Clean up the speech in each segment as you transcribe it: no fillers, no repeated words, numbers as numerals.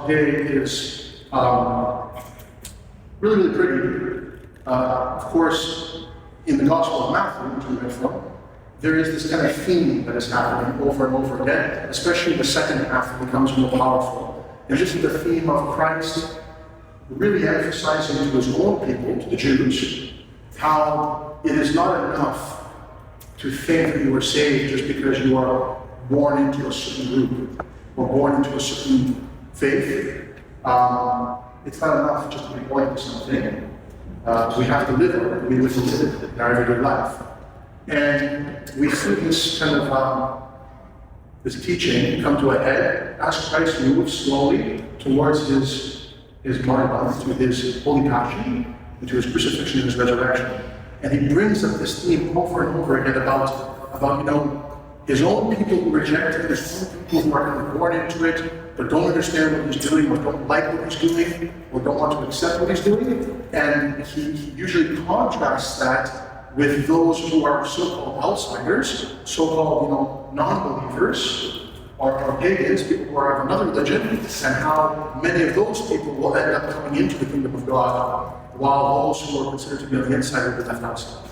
today is really, really pretty. Of course, in the Gospel of Matthew, which we read from, there is this kind of theme that is happening over and over again, especially in the second half, it becomes more powerful. And this is the theme of Christ really emphasizing to his own people, to the Jews, how it is not enough to think that you are saved just because you are born into a certain group or born into a certain faith. It's not enough just to be born into something. We have to live it. We live it in our everyday life. And we see this kind of this teaching come to a head as Christ moves slowly towards his martyrdom, to his holy passion, and to his crucifixion and his resurrection. And he brings up this theme over and over again about his own people who reject it, his own people who are born into it, but don't understand what he's doing, or don't like what he's doing, or don't want to accept what he's doing. And he usually contrasts that with those who are so-called outsiders, so-called non-believers, or pagans, people who are of another religion, and how many of those people will end up coming into the kingdom of God, while those who are considered to be on the inside will be left outside.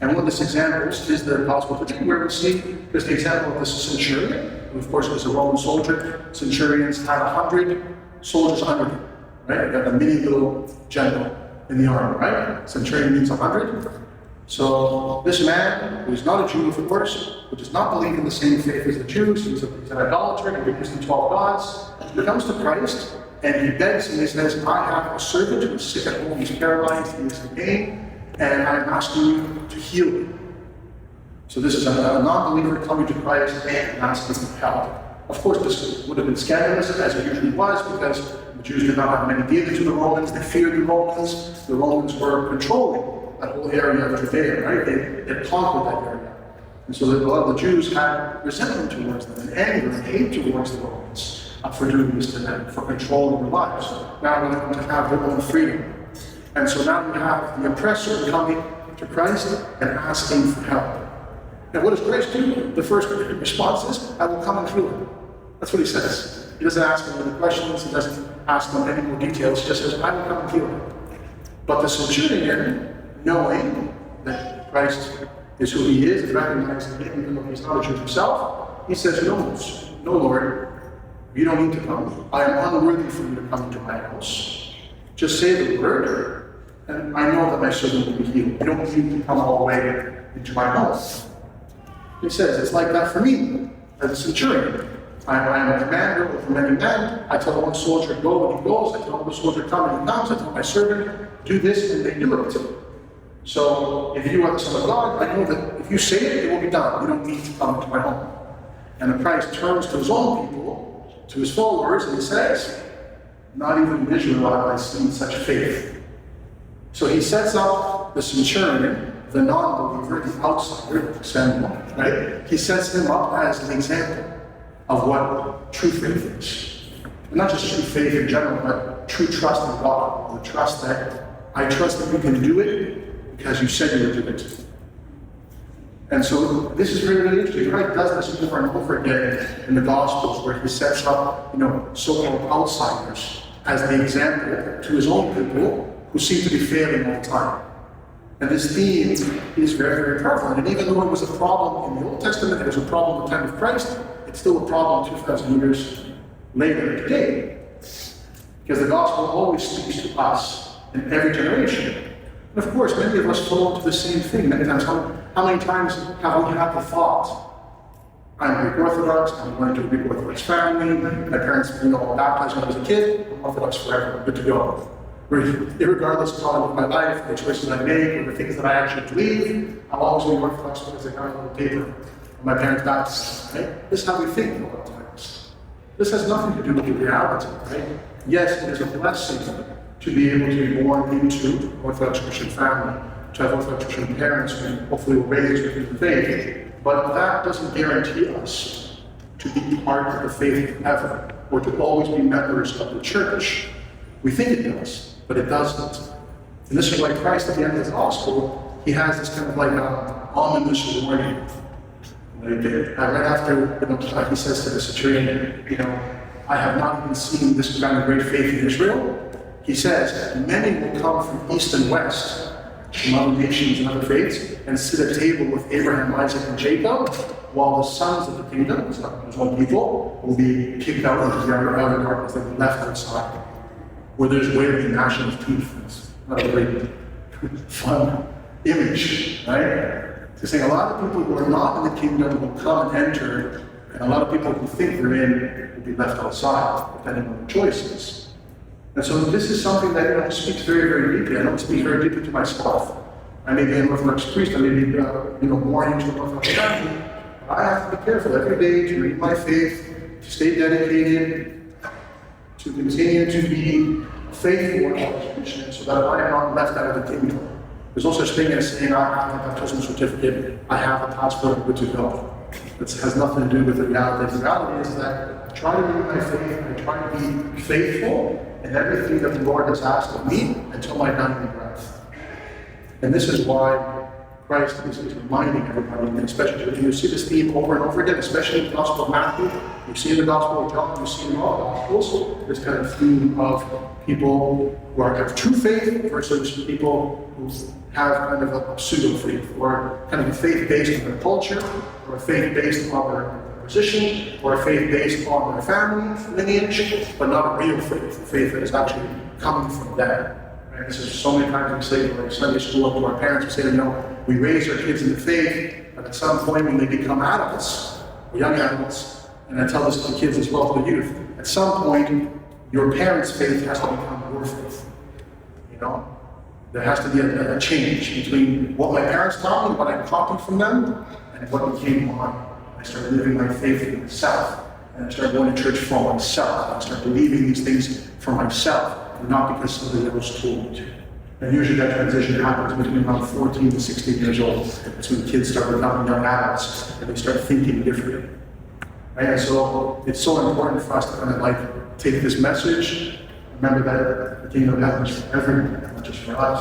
And one of these examples is the Gospel today, where we see there's the example of this centurion, who of course was a Roman soldier. Centurions had 100 soldiers under them, right? They had a mini little general in the army, right? Centurion means 100. So this man, who is not a Jew, of course, who does not believe in the same faith as the Jews, he's an idolater, he believes in 12 gods, he comes to Christ, and he begs and he says, I have a servant who is sick at home, he's paralyzed, he is in pain, and I'm asking you to heal him. So this is a non-believer coming to Christ and asking for help. Of course, this would have been scandalous, as it usually was, because the Jews did not have many dealings with the Romans, they feared the Romans. The Romans were controlling that whole area of Judea, right? They had conquered that area. And so a lot of the Jews had resentment towards them, and anger and hate towards the Romans for doing this to them, for controlling their lives. Now they want to have their own freedom. And so now we have the oppressor coming to Christ and asking for help. And what does Christ do? The first response is, I will come and heal him. That's what he says. He doesn't ask him any questions, he doesn't ask them any more details, he just says, I will come and heal him. But the centurion, knowing that Christ is who he is, and recognizing him, even though he's not a Jew himself, he says, No, Lord, you don't need to come. I am unworthy for you to come into my house. Just say the word, and I know that my servant will be healed. You don't need to come all the way into my house. He says, it's like that for me, as a centurion. I am a commander with many men. I tell one soldier, go, and he goes. I tell another soldier, come, and he comes. I tell my servant, do this, and they do it. So if you are the Son of God, I know that if you say it, it will be done. You don't need to come to my home. And the Christ turns to his own people, to his followers, and he says, not even in Israel have I seen such faith. So he sets up the centurion, the non-believer, the outsider, Samuel, right? He sets him up as an example of what true faith is. And not just true faith in general, but true trust in God. The trust that I trust that you can do it because you said you would do it. And so this is really, really interesting. Christ does this over and over again in the Gospels, where he sets up, so-called outsiders as the example to his own people who seem to be failing all the time. And this theme is very, very prevalent. And even though it was a problem in the Old Testament, it was a problem at the time of Christ, it's still a problem 2,000 years later today. Because the gospel always speaks to us in every generation. And of course, many of us fall into the same thing many times. How many times have we had the thought, I'm Greek Orthodox, I'm going to a Greek Orthodox family, my parents baptized when I was a kid, I'm Orthodox forever, I'm good to go. Irregardless of how I live my life, the choices I make, or the things that I actually believe, I'll always be Orthodox because I got it on the paper. My parents baptized, right? This is how we think a lot of times. This has nothing to do with the reality, right? Yes, it is a blessing to be able to be born into an Orthodox Christian family, to have Orthodox Christian parents who hopefully will raise us within the faith, but that doesn't guarantee us to be part of the faith forever, or to always be members of the church. We think it does, but it doesn't. And this is why Christ, at the end of the gospel, he has this kind of like ominous warning. Right after, he says to the centurion, I have not even seen this kind of great faith in Israel. He says, many will come from east and west, from other nations and other faiths, and sit at table with Abraham, Isaac, and Jacob, while the sons of the kingdom, his own people, will be kicked out into the outer darkness, they'll be left outside, where there's wailing and gnashing of teeth. It's not a very fun image, right? He's saying a lot of people who are not in the kingdom will come and enter, and a lot of people who think they're in will be left outside, depending on their choices. And so this is something that speaks very, very deeply. I don't speak very deeply to myself. I may be an Orthodox priest, I may be born into an Orthodox family. I have to be careful every day to read my faith, to stay dedicated, to continue to be faithful in God's mission, so that I am not left out of the kingdom. There's no such thing as saying, I have a baptismal certificate, I have a passport, I'm good to go. This has nothing to do with the reality. The reality is that I try to read my faith, I try to be faithful in everything that the Lord has asked of me until my dying breath. And this is why Christ is reminding everybody, and especially when you see this theme over and over again, especially in the Gospel of Matthew, you see in the Gospel of John, you see in all the Gospels, this kind of theme of people who have true faith versus people who have kind of a pseudo faith, or kind of a faith based on their culture, or a faith based on their position, or a faith based on their family lineage, but not a real faith, a faith that is actually coming from them. Right? This is so many times we say, like Sunday school, to our parents, we say, we raise our kids in the faith, but at some point when they become adults, or young adults, and I tell this to the kids as well, to the youth, at some point, your parents' faith has to become your faith. There has to be a change between what my parents taught me, what I copied from them, and what became mine. I started living my faith in myself, and I started going to church for myself. I started believing these things for myself, and not because somebody else told me to. And usually that transition happens between around 14 and 16 years old. That's when kids start becoming young adults, and they start thinking differently. Right? And so it's so important for us to kind of take this message. Remember that the kingdom of heaven is for everyone, not just for us,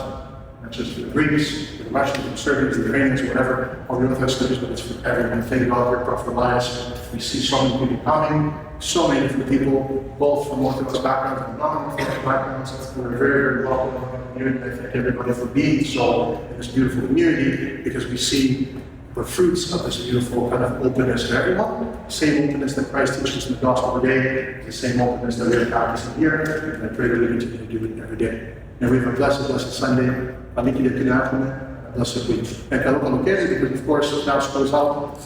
not just for the Greeks, for the Russians, the Serbians, the Ukrainians, whatever, all the Orthodox countries, but it's for everyone. Thank God for Prophet Elias. We see so many people coming, so many different people, both from Orthodox backgrounds and non-Orthodox backgrounds. We're very, very welcome in the community. I thank everybody for being so in this beautiful community, because we see the fruits of this beautiful kind of openness to everyone. Same openness that Christ teaches in the gospel today, the same openness that we are practicing here, and I pray that we continue to do it every day. And we have a blessed Sunday. A blessed week. And because of course now school's out,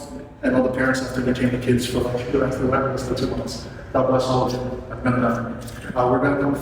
and all the parents have to entertain the kids for the rest of the 2 months. God bless all of you. I've been enough. We're going to come